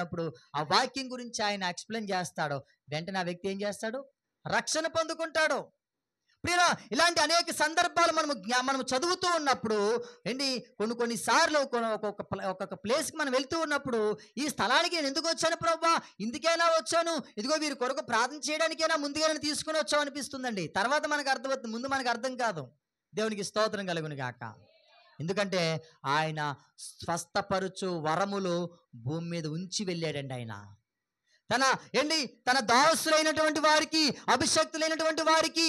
అప్పుడు ఆ వాక్యం గురించి ఆయన ఎక్స్ప్లెయిన్ చేస్తాడో వెంటనే ఆ వ్యక్తి ఏం చేస్తాడు? రక్షణ పొందుకుంటాడు. ప్రియులా, ఇలాంటి అనేక సందర్భాలు మనము చదువుతూ ఉన్నప్పుడు ఏంటి కొన్ని సార్లు ఒక్కొక్క ప్లేస్కి మనం వెళ్తూ ఉన్నప్పుడు ఈ స్థలానికి నేను ఎందుకు వచ్చాను ప్రభువా, ఇందుకైనా వచ్చాను, ఇదిగో వీరి కొరకు ప్రార్థన చేయడానికైనా ముందుగానే తీసుకుని వచ్చావు అనిపిస్తుందండి. తర్వాత మనకు అర్థమవుతుంది, ముందు మనకు అర్థం కాదు. దేవునికి స్తోత్రం కలుగును గాక. ఎందుకంటే ఆయన స్వస్థపరుచు వరములు భూమి మీద ఉంచి వెళ్ళాడండి. ఆయన తన దాసులైనటువంటి వారికి, అభిషక్తులైనటువంటి వారికి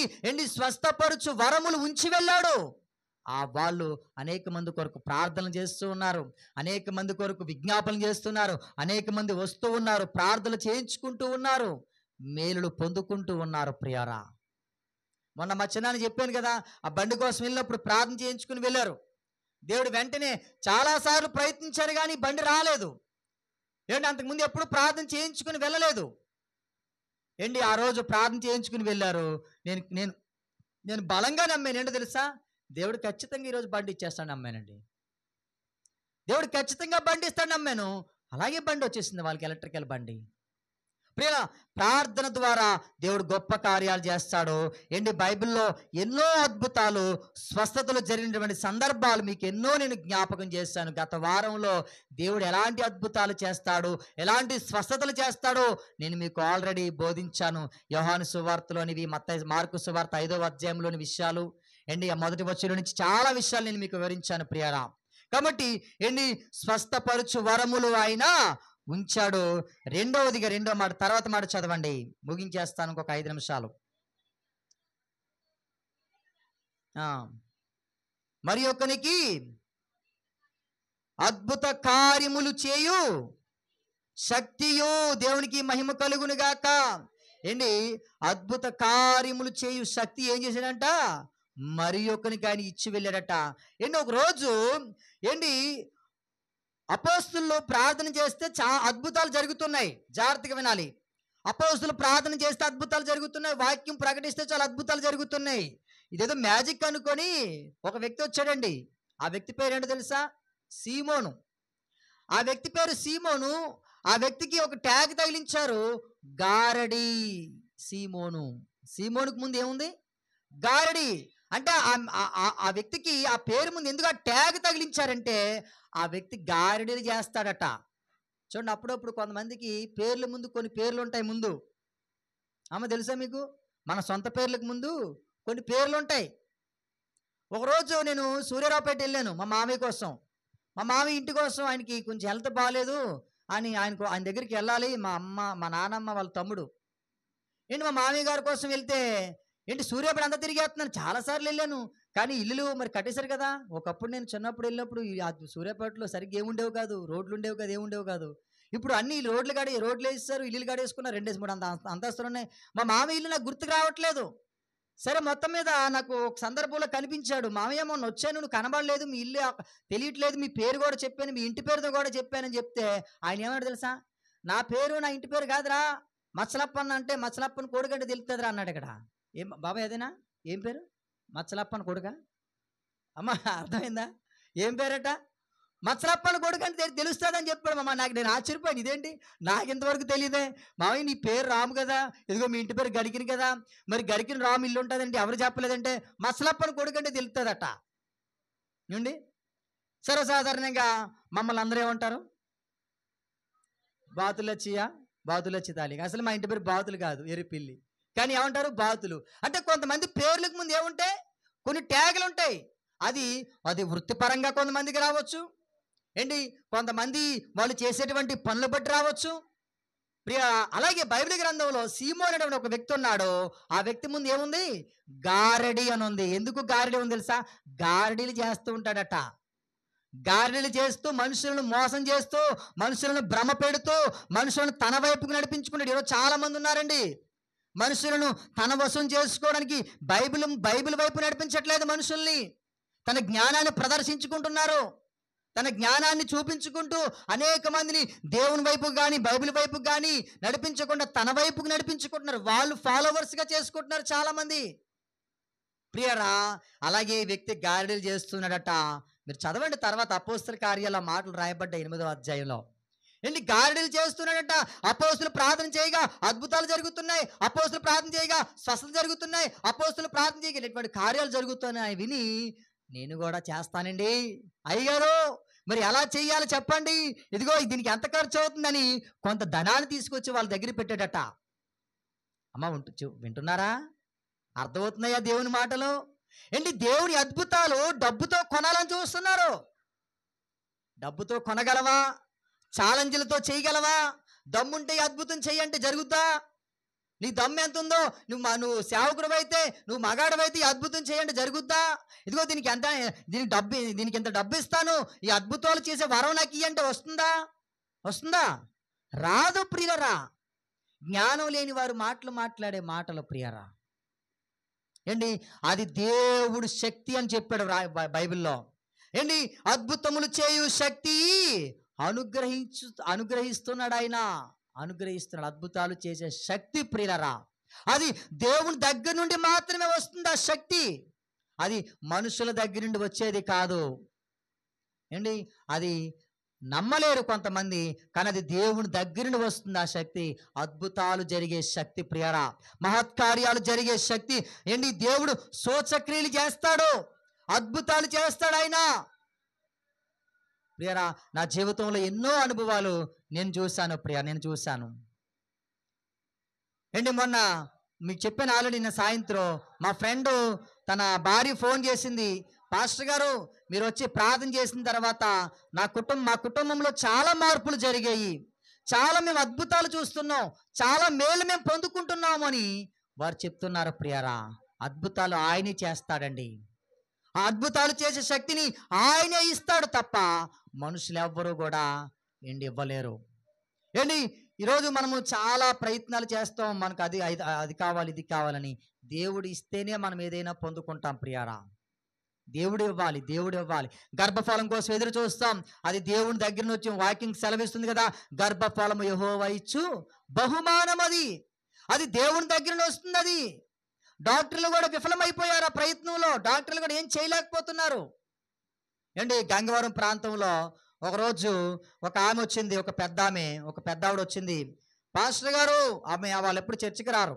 స్వస్థపరుచు వరములు ఉంచి వెళ్ళాడు. వాళ్ళు అనేక మంది కొరకు ప్రార్థనలు చేస్తూ ఉన్నారు, అనేక మంది కొరకు విజ్ఞాపనలు చేస్తున్నారు, అనేక మంది వస్తూ ఉన్నారు, ప్రార్థనలు చేయించుకుంటూ ఉన్నారు, మేలులు పొందుకుంటూ ఉన్నారు. ప్రియారా, మొన్న మా చిన్నాన్ని చెప్పాను కదా, ఆ బండి కోసం వెళ్ళినప్పుడు ప్రార్థన చేయించుకుని వెళ్ళారు. దేవుడు వెంటనే చాలాసార్లు ప్రయత్నించారు కానీ బండి రాలేదు. అంతకుముందు ఎప్పుడు ప్రార్థన చేయించుకుని వెళ్ళలేదు. ఆ రోజు ప్రార్థన చేయించుకుని వెళ్ళారు. నేను బలంగా నమ్మాను. ఏంటో తెలుసా, దేవుడు ఖచ్చితంగా ఈరోజు బండి ఇచ్చేస్తాడు నమ్మానండి. దేవుడు ఖచ్చితంగా బండి ఇస్తాడు నమ్మాను. అలాగే బండి వచ్చేసింది వాళ్ళకి, ఎలక్ట్రికల్ బండి. ప్రియుల, ప్రార్థన ద్వారా దేవుడు గొప్ప కార్యాలు చేస్తాడు. బైబిల్లో ఎన్నో అద్భుతాలు, స్వస్థతలు జరిగినటువంటి సందర్భాలు మీకు ఎన్నో నేను జ్ఞాపకం చేశాను. గత వారంలో దేవుడు ఎలాంటి అద్భుతాలు చేస్తాడు, ఎలాంటి స్వస్థతలు చేస్తాడో నేను మీకు ఆల్రెడీ బోధించాను. యోహాను సువార్తలోనివి, మార్కు సువార్త 5వ అధ్యాయంలోని విషయాలు, ఆ మొదటి వచనం నుంచి చాలా విషయాలు నేను మీకు వివరించాను ప్రియారా. కాబట్టి స్వస్థపరుచు వరములు ఆయన ఉంచాడు. రెండో మాట, తర్వాత మాట చదవండి, ముగించేస్తాను ఇంకొక 5 నిమిషాలు. మరి ఒకనికి అద్భుత కార్యములు చేయు శక్తియు, దేవునికి మహిమ కలుగును గాక. అద్భుత కార్యములు చేయు శక్తి ఏం చేశాడంట? మరి ఒకనికి ఆయన ఇచ్చి వెళ్ళాడట. ఒక రోజు అపోస్తులు ప్రార్థన చేస్తే చాలా అద్భుతాలు జరుగుతున్నాయి. జాగ్రత్తగా వినాలి. అపోస్తులు ప్రార్థన చేస్తే అద్భుతాలు జరుగుతున్నాయి, వాక్యం ప్రకటిస్తే చాలా అద్భుతాలు జరుగుతున్నాయి. ఇదేదో మ్యాజిక్ అనుకొని ఒక వ్యక్తి వచ్చాడండి. ఆ వ్యక్తి పేరు ఏంటో తెలుసా? సీమోను. ఆ వ్యక్తి పేరు సీమోను. ఆ వ్యక్తికి ఒక ట్యాగ్ తగిలించారు, గారడి సీమోను. సీమోనుకు ముందు ఏముంది? గారడి. అంటే ఆ వ్యక్తికి ఆ పేరు ముందు ఎందుకు ఆ ట్యాగ్ తగిలించారంటే ఆ వ్యక్తి గారడీలు చేస్తాడట. చూడండి, అప్పుడప్పుడు కొంతమందికి పేర్ల ముందు కొన్ని పేర్లు ఉంటాయి. ముందు తెలుసా మీకు? మన సొంత పేర్లకు ముందు కొన్ని పేర్లు ఉంటాయి. ఒకరోజు నేను సూర్యారావుపేట వెళ్ళాను మా మామయ్య కోసం. మా మామయ్య ఇంటి కోసం, ఆయనకి కొంచెం హెల్త్ బాగాలేదు అని ఆయన దగ్గరికి వెళ్ళాలి. మా అమ్మ, మా నాన్నమ్మ వాళ్ళ తమ్ముడు. మా మామయ్య గారి కోసం వెళ్తే సూర్యాపేట అంతా తిరిగేస్తున్నాను. చాలాసార్లు వెళ్ళాను కానీ ఇల్లులు మరి కట్టేశారు కదా. ఒకప్పుడు నేను చిన్నప్పుడు వెళ్ళినప్పుడు సూర్యాపేటలో సరిగ్గా ఏముండేవి కాదు, రోడ్లు ఉండేవి కాదు, ఏముండేవి కాదు. ఇప్పుడు అన్ని రోడ్లు వేస్తారు, ఇల్లులు కట్టేసుకున్నారు. 2-3 అంతస్తులు ఉన్నాయి. మా మామయ్య ఇల్లు నాకు గుర్తుకు రావట్లేదు. సరే, మొత్తం మీద నాకు ఒక సందర్భంలో కనిపించాడు. మామయ్య, మొన్న వచ్చాను, నువ్వు కనబడలేదు, మీ ఇల్లు తెలియట్లేదు, మీ పేరు కూడా చెప్పాను, మీ ఇంటి పేరుతో కూడా చెప్పానని చెప్తే ఆయన ఏమన్నాడు తెలుసా? నా పేరు నా ఇంటి పేరు కాదురా, మచ్చలప్పన్న అంటే మచ్చలప్పని కొడుకంటే తెలుస్తుందిరా అన్నాడు. ఇక్కడ ఏం బాబాయ్ అదేనా? ఏం పేరు? మచ్చలప్పని కొడుక? అమ్మ, అర్థమైందా? ఏం పేరట? మచ్చలప్పని కొడుకు అంటే తెలుస్తుందని చెప్పాడు. నేను ఆశ్చర్యపోయాను, ఇదేంటి నాకు ఇంతవరకు తెలియదే. మామయ్య, నీ పేరు రాము కదా, ఇదిగో మీ ఇంటి పేరు గడికిన కదా, మరి గడికిన రాము ఇల్లు ఉంటుందండి, ఎవరు చెప్పలేదంటే మచ్చలప్పని కొడుకు అంటే తెలుస్తుందట. నుండి సర్వసాధారణంగా మమ్మల్ని అందరూ ఏమంటారు? బాతులచ్చి తాలి. అసలు మా ఇంటి పేరు బాతులు కాదు, ఎరిపిల్లి. కానీ ఏమంటారు? బాతులు. అంటే కొంతమంది పేర్లకు ముందు ఏముంటాయి? కొన్ని ట్యాగులు ఉంటాయి. అది వృత్తిపరంగా కొంతమందికి రావచ్చు, కొంతమంది వాళ్ళు చేసేటువంటి పనులు బట్టి రావచ్చు. అలాగే బైబిల్ గ్రంథంలో సీమోను అనేటువంటి ఒక వ్యక్తి ఉన్నాడు. ఆ వ్యక్తి ముందు ఏముంది? గారడి అని ఉంది. ఎందుకు గారడి ఉంది తెలుసా? గారడీలు చేస్తూ ఉంటాడట. గారడీలు చేస్తూ, మనుషులను మోసం చేస్తూ, మనుషులను భ్రమ పెడుతూ, మనుషులను తన వైపుకు నడిపించుకున్నాడు. ఈరోజు చాలా మంది ఉన్నారండి, మనుషులను తన వశం చేసుకోవడానికి బైబిల్ వైపు నడిపించట్లేదు. మనుషుల్ని తన జ్ఞానాన్ని ప్రదర్శించుకుంటున్నారు. తన జ్ఞానాన్ని చూపించుకుంటూ అనేక మందిని దేవుని వైపు కానీ బైబిల్ వైపు కానీ నడిపించకుండా తన వైపుకు నడిపించుకుంటున్నారు. వాళ్ళు ఫాలోవర్స్గా చేసుకుంటున్నారు చాలామంది. ప్రియరా, అలాగే ఈ వ్యక్తి గారడీలు చేస్తున్నాడట. మీరు చదవండి తర్వాత అపోస్తల కార్యాల మాటలు రాయబడ్డ 8వ అధ్యాయంలో. ఏంటి గారెడీలు చేస్తున్నాడట. అపోస్తులు ప్రార్థన చేయగా అద్భుతాలు జరుగుతున్నాయి, అపోస్తులు ప్రార్థన చేయగా స్వస్థత జరుగుతున్నాయి, అపోస్తులు ప్రార్థన చేయగా ఇటువంటి కార్యాలు జరుగుతున్నాయి విని నేను కూడా చేస్తానండి అయ్యగారు, మరి ఎలా చెయ్యాలో చెప్పండి, ఇదిగో దీనికి ఎంత ఖర్చు అవుతుందని కొంత ధనాన్ని తీసుకొచ్చి వాళ్ళ దగ్గర పెట్టాడట. అమ్మ వింటున్నారా? అర్థమవుతున్నాయా దేవుని మాటలు? ఏంటి దేవుని అద్భుతాలు డబ్బుతో కొనాలని చూస్తున్నారు. డబ్బుతో కొనగలవా? ఛాలెంజ్లతో చేయగలవా? దమ్ముంటే అద్భుతం చెయ్యంటే జరుగుతా? నీ దమ్ము ఎంత ఉందో, నువ్వు సేవకుడు అయితే, నువ్వు మగాడవైతే ఈ అద్భుతం చేయండి జరుగుద్దా? ఇదిగో దీనికి ఇంత డబ్బు ఇస్తాను, ఈ అద్భుతాలు చేసే వరం నాకు ఇయ్యంటే వస్తుందా? రాదు ప్రియరా. జ్ఞానం లేని వారు మాట్లాడే మాటలు ప్రియరా ఏంటి, అది దేవుడు శక్తి అని చెప్పాడు బైబిల్లో. ఏంటి, అద్భుతములు చేయు శక్తి అనుగ్రహిస్తున్నాడు ఆయన, అనుగ్రహిస్తున్నాడు. అద్భుతాలు చేసే శక్తి ప్రియరా, అది దేవుని దగ్గర నుండి మాత్రమే వస్తుంది ఆ శక్తి, అది మనుషుల దగ్గర నుండి వచ్చేది కాదు. ఏంటి, అది నమ్మలేరు కొంతమంది, కానీ అది దేవుని దగ్గర నుండి వస్తుంది ఆ శక్తి. అద్భుతాలు జరిగే శక్తి ప్రియరా, మహత్కార్యాలు జరిగే శక్తి. ఏంటి, దేవుడు సూచక్రియలు చేస్తాడు, అద్భుతాలు చేస్తాడు ఆయన. ప్రియరా, నా జీవితంలో ఎన్నో అనుభవాలు నేను చూశాను ప్రియ, నేను చూశాను. ఏంటి, మొన్న మీకు చెప్పాను ఆల్రెడీ, నిన్న సాయంత్రం మా ఫ్రెండ్ తన భార్య ఫోన్ చేసింది, పాస్టర్ గారు మీరు వచ్చి ప్రార్థన చేసిన తర్వాత మా కుటుంబంలో చాలా మార్పులు జరిగాయి, చాలా మేము అద్భుతాలు చూస్తున్నాం, చాలా మేలు మేము పొందుకుంటున్నాము అని వారు చెప్తున్నారు. ప్రియరా, అద్భుతాలు ఆయనే చేస్తాడండి. ఆ అద్భుతాలు చేసే శక్తిని ఆయనే ఇస్తాడు తప్ప మనుషులు ఎవ్వరూ కూడా ఇవ్వలేరు. ఏంటి, ఈరోజు మనము చాలా ప్రయత్నాలు చేస్తాం, మనకు అది కావాలి ఇది కావాలని. దేవుడు ఇస్తేనే మనం ఏదైనా పొందుకుంటాం ప్రియారా. దేవుడు ఇవ్వాలి. గర్భఫలం కోసం ఎదురు చూస్తాం, అది దేవుని దగ్గర నుంచి వాక్యం సెలవిస్తుంది కదా, గర్భఫలము యెహోవా ఇచ్చు బహుమానం, అది దేవుని దగ్గర వస్తుంది. అది డాక్టర్లు కూడా విఫలమైపోయారు ఆ ప్రయత్నంలో, డాక్టర్లు కూడా ఏం చేయలేకపోతున్నారు. ఏంటి, గంగవరం ప్రాంతంలో ఒకరోజు ఒక ఆమె వచ్చింది, ఒక పెద్ద ఆవిడ వచ్చింది. పాస్టర్ గారు, వాళ్ళు ఎప్పుడు చర్చికి రారు.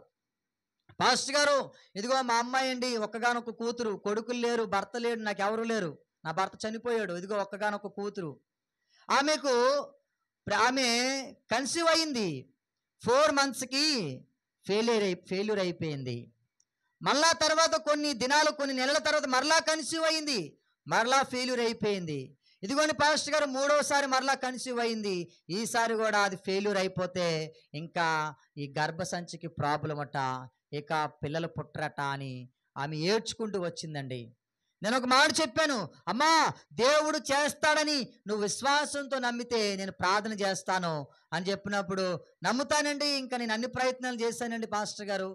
పాస్టర్ గారు, ఇదిగో మా అమ్మాయి అండి, ఒక్కగానొక్క కూతురు, కొడుకులు లేరు, భర్త లేడు, నాకు ఎవరు లేరు, నా భర్త చనిపోయాడు, ఇదిగో ఒక్కగానొక్క కూతురు. ఆమె కన్సీవ్ అయింది, 4 monthsకి ఫెయిల్యూర్ అయిపోయింది. మళ్ళా తర్వాత కొన్ని నెలల తర్వాత మరలా కన్సీవ్ అయింది, మరలా ఫెయిల్యూర్ అయిపోయింది. ఇదిగోని పాస్టర్ గారు 3వసారి మరలా కన్సీవ్ అయింది, ఈసారి కూడా అది ఫెయిల్యూర్ అయిపోతే ఇంకా ఈ గర్భసంచికి ప్రాబ్లం అట, ఇక పిల్లలు పుట్టరట అని ఆమె ఏడ్చుకుంటూ వచ్చిందండి. నేను ఒక మాట చెప్పాను, అమ్మా దేవుడు చేస్తాడని నువ్వు విశ్వాసంతో నమ్మితే నేను ప్రార్థన చేస్తాను అని చెప్పినప్పుడు, నమ్ముతానండి, ఇంకా నేను అన్ని ప్రయత్నాలు చేశానండి పాస్టర్ గారు,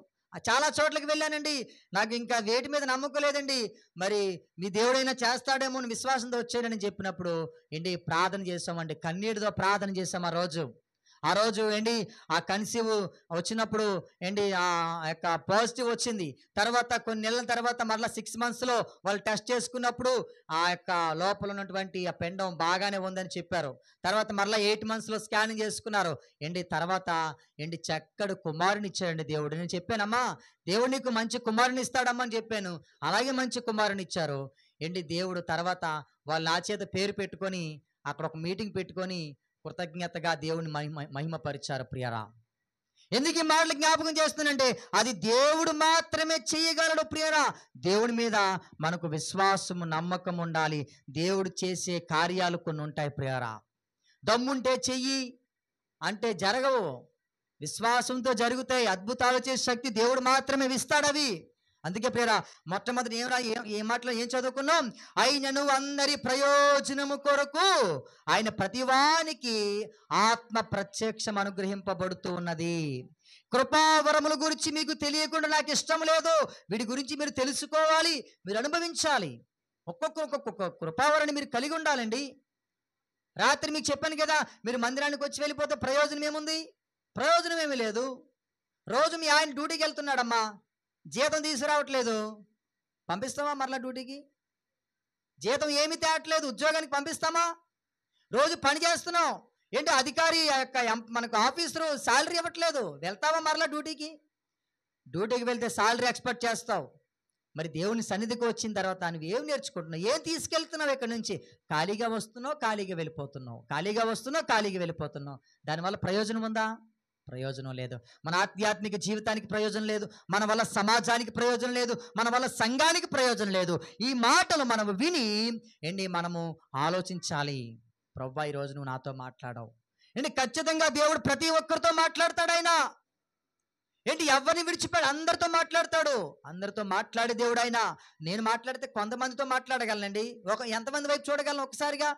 చాలా చోట్లకి వెళ్ళానండి, నాకు ఇంకా వేటి మీద నమ్మకం లేదండి, మరి మీ దేవుడైనా చేస్తాడేమో అని విశ్వాసంతో వచ్చాడని చెప్పినప్పుడు ఏంటి ప్రార్థన చేసామండి, కన్నీటితో ప్రార్థన చేసాం ఆ రోజు ఏంటి, ఆ కన్సీవ్ వచ్చినప్పుడు ఏంటి ఆ యొక్క పాజిటివ్ వచ్చింది. తర్వాత కొన్ని నెలల తర్వాత మరలా 6 monthsలో వాళ్ళు టెస్ట్ చేసుకున్నప్పుడు ఆ యొక్క లోపల ఉన్నటువంటి ఆ పిండం బాగానే ఉందని చెప్పారు. తర్వాత మరలా 8 monthsలో స్కానింగ్ చేసుకున్నారు. తర్వాత చక్కటి కుమారుని ఇచ్చాడండి దేవుడు. నేను చెప్పానమ్మా, దేవుడు నీకు మంచి కుమారుని ఇస్తాడమ్మా అని చెప్పాను, అలాగే మంచి కుమారుని ఇచ్చారు. దేవుడు తర్వాత వాళ్ళు నా చేత పేరు పెట్టుకొని అక్కడ ఒక మీటింగ్ పెట్టుకొని కృతజ్ఞతగా దేవుని మహిమపరిచారు ప్రియరా. ఎందుకు ఈ మాటలు జ్ఞాపకం చేస్తున్నానంటే, అది దేవుడు మాత్రమే చేయగలడు ప్రియరా. దేవుడి మీద మనకు విశ్వాసము నమ్మకం ఉండాలి. దేవుడు చేసే కార్యాలు కొన్ని ఉంటాయి ప్రియరా. దమ్ముంటే చెయ్యి అంటే జరగవు, విశ్వాసంతో జరుగుతాయి. అద్భుతాలు చేసే శక్తి దేవుడు మాత్రమే ఇస్తాడు అవి. అందుకే ప్రియరా, మొట్టమొదటి ఏ మాటలో ఏం చదువుకున్నాం, ఆయనను అందరి ప్రయోజనము కొరకు ఆయన ప్రతివానికి ఆత్మ ప్రత్యక్షం అనుగ్రహింపబడుతూ ఉన్నది. కృపావరముల గురించి మీకు తెలియకుండా నాకు ఇష్టం లేదు, వీడి గురించి మీరు తెలుసుకోవాలి, మీరు అనుభవించాలి. ఒక్కొక్క కృపావరాన్ని మీరు కలిగి ఉండాలండి. రాత్రి మీకు చెప్పాను కదా, మీరు మందిరానికి వచ్చి వెళ్ళిపోతే ప్రయోజనం ఏముంది? ప్రయోజనం ఏమీ లేదు. రోజు మీ ఆయన డ్యూటీకి వెళ్తున్నాడమ్మా, జీతం తీసుకురావట్లేదు, పంపిస్తామా మరలా డ్యూటీకి? జీతం ఏమి తేవట్లేదు, ఉద్యోగానికి పంపిస్తామా? రోజు పని చేస్తున్నాం, ఏంటి అధికారి ఆ యొక్క మనకు ఆఫీసరు శాలరీ ఇవ్వట్లేదు, వెళ్తావా మరలా డ్యూటీకి వెళ్తే శాలరీ ఎక్స్పెక్ట్ చేస్తావు. మరి దేవుని సన్నిధికి వచ్చిన తర్వాత నువ్వు ఏం నేర్చుకుంటున్నావు, ఏం తీసుకెళ్తున్నావు ఇక్కడ నుంచి? ఖాళీగా వస్తున్నావు, ఖాళీగా వెళ్ళిపోతున్నావు, ఖాళీగా వస్తున్నావు, ఖాళీగా వెళ్ళిపోతున్నావు. దానివల్ల ప్రయోజనం ఉందా? ప్రయోజనం లేదు. మన ఆధ్యాత్మిక జీవితానికి ప్రయోజనం లేదు, మన వల్ల సమాజానికి ప్రయోజనం లేదు, మన వల్ల సంఘానికి ప్రయోజనం లేదు. ఈ మాటలు మనం విని మనము ఆలోచించాలి. ప్రభువా, ఈరోజు నువ్వు నాతో మాట్లాడావు. ఖచ్చితంగా దేవుడు ప్రతి ఒక్కరితో మాట్లాడతాడు. ఆయన ఎవరిని విడిచిపెట్టి అందరితో మాట్లాడతాడు. అందరితో మాట్లాడే దేవుడు ఆయన. నేను మాట్లాడితే కొంతమందితో మాట్లాడగలనండి. ఎంతమంది వైపు చూడగలను ఒకసారిగా?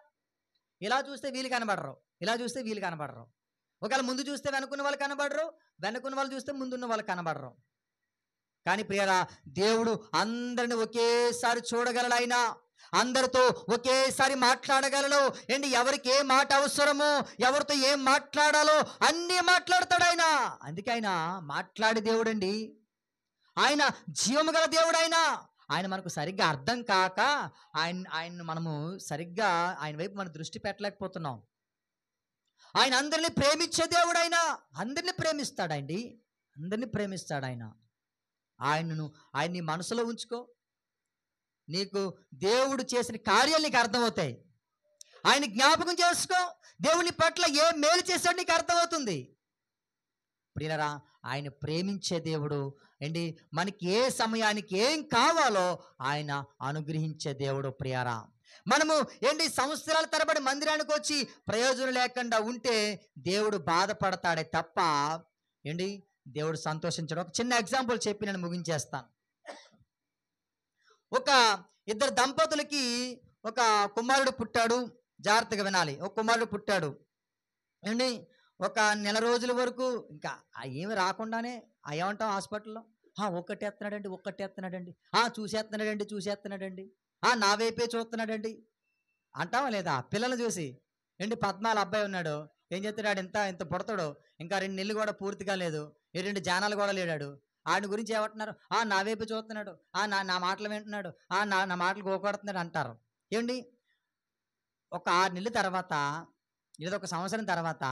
ఇలా చూస్తే వీళ్ళు కనబడరు, ఇలా చూస్తే వీళ్ళు కనబడరు. ఒకవేళ ముందు చూస్తే వెనుకున్న వాళ్ళు కనబడరు, వెనుకున్న వాళ్ళు చూస్తే ముందున్న వాళ్ళు కనబడరు. కానీ ప్రియరా, దేవుడు అందరిని ఒకేసారి చూడగలడు. ఆయన అందరితో ఒకేసారి మాట్లాడగలడు. ఎవరికి ఏ మాట అవసరమో, ఎవరితో ఏం మాట్లాడాలో అన్నీ మాట్లాడతాడు ఆయన. అందుకే ఆయన మాట్లాడే దేవుడు అండి. ఆయన జీవము గల దేవుడు. ఆయన మనకు సరిగ్గా అర్థం కాక ఆయన్ని మనము సరిగ్గా ఆయన వైపు మన దృష్టి పెట్టలేకపోతున్నాం. ఆయన అందరినీ ప్రేమించే దేవుడు. అందరినీ ప్రేమిస్తాడండి, అందరినీ ప్రేమిస్తాడు ఆయన. ఆయన్ని మనసులో ఉంచుకో, నీకు దేవుడు చేసిన కార్యాలు నీకు అర్థమవుతాయి. ఆయన జ్ఞాపకం చేసుకో, దేవుని పట్ల ఏ మేలు చేశాడు నీకు అర్థమవుతుంది. ప్రియరా, ఆయన ప్రేమించే దేవుడు. మనకి ఏ సమయానికి ఏం కావాలో ఆయన అనుగ్రహించే దేవుడు. ప్రియరా, మనము సంవత్సరాల తరబడి మందిరానికి వచ్చి ప్రయోజనం లేకుండా ఉంటే దేవుడు బాధపడతాడే తప్ప దేవుడు సంతోషించడు. ఒక చిన్న ఎగ్జాంపుల్ చెప్పి నేను ముగించేస్తాను. ఒక ఇద్దరు దంపతులకి ఒక కుమారుడు పుట్టాడు. జాగ్రత్తగా వినాలి. ఒక కుమారుడు పుట్టాడు. ఒక నెల రోజుల వరకు ఇంకా ఏమి రాకుండానే ఏమంటాం హాస్పిటల్లో, ఒక్కటేస్తున్నాడండి, చూసేస్తున్నాడండి, నా వైపే చూస్తున్నాడండి అంటావా లేదా? పిల్లలు చూసి 14 అబ్బాయి ఉన్నాడు, ఏం చెప్తున్నాడు, ఇంత పుడతాడు, ఇంకా 2 నెలలు కూడా పూర్తిగా లేదు, 2 జానాలు కూడా లేడాడు. ఆయన గురించి ఏమంటున్నారు? నా వైపు చూస్తున్నాడు, నా మాటలు వింటున్నాడు, నా మాటలు గోకొడుతున్నాడు అంటారు. ఒక 6 నెలల తర్వాత లేదా ఒక సంవత్సరం తర్వాత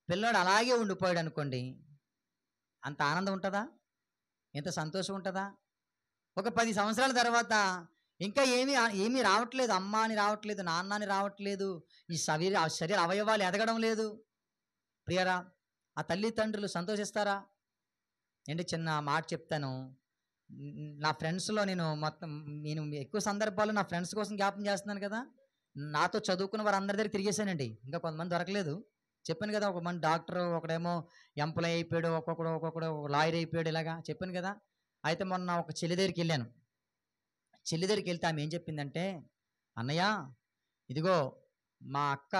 పిల్లోడు అలాగే ఉండిపోయాడు అనుకోండి, అంత ఆనందం ఉంటుందా? ఎంత సంతోషం ఉంటుందా? ఒక 10 సంవత్సరాల తర్వాత ఇంకా ఏమీ రావట్లేదు, అమ్మ అని రావట్లేదు, నాన్న అని రావట్లేదు, ఈ శరీర అవయవాలు ఎదగడం లేదు. ప్రియరా, ఆ తల్లిదండ్రులు సంతోషిస్తారా? చిన్న మాట చెప్తాను. నా ఫ్రెండ్స్లో నేను ఎక్కువ సందర్భాలు నా ఫ్రెండ్స్ కోసం జ్ఞాపం చేస్తున్నాను కదా. నాతో చదువుకున్న వారు అందరి దగ్గర తిరిగేశానండి. ఇంకా కొంతమంది దొరకలేదు. చెప్పాను కదా, ఒక మంది డాక్టర్, ఒకడేమో ఎంప్లాయ్ అయిపోయాడు, ఒక్కొక్కడు లాయర్ అయిపోయాడు, ఇలాగా చెప్పాను కదా. అయితే మొన్న ఒక చెల్లి దగ్గరికి వెళ్ళాను. చెల్లి దగ్గరికి వెళ్తే ఆమె ఏం చెప్పిందంటే, అన్నయ్య ఇదిగో మా అక్క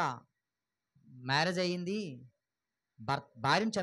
మ్యారేజ్ అయ్యింది, భార్యను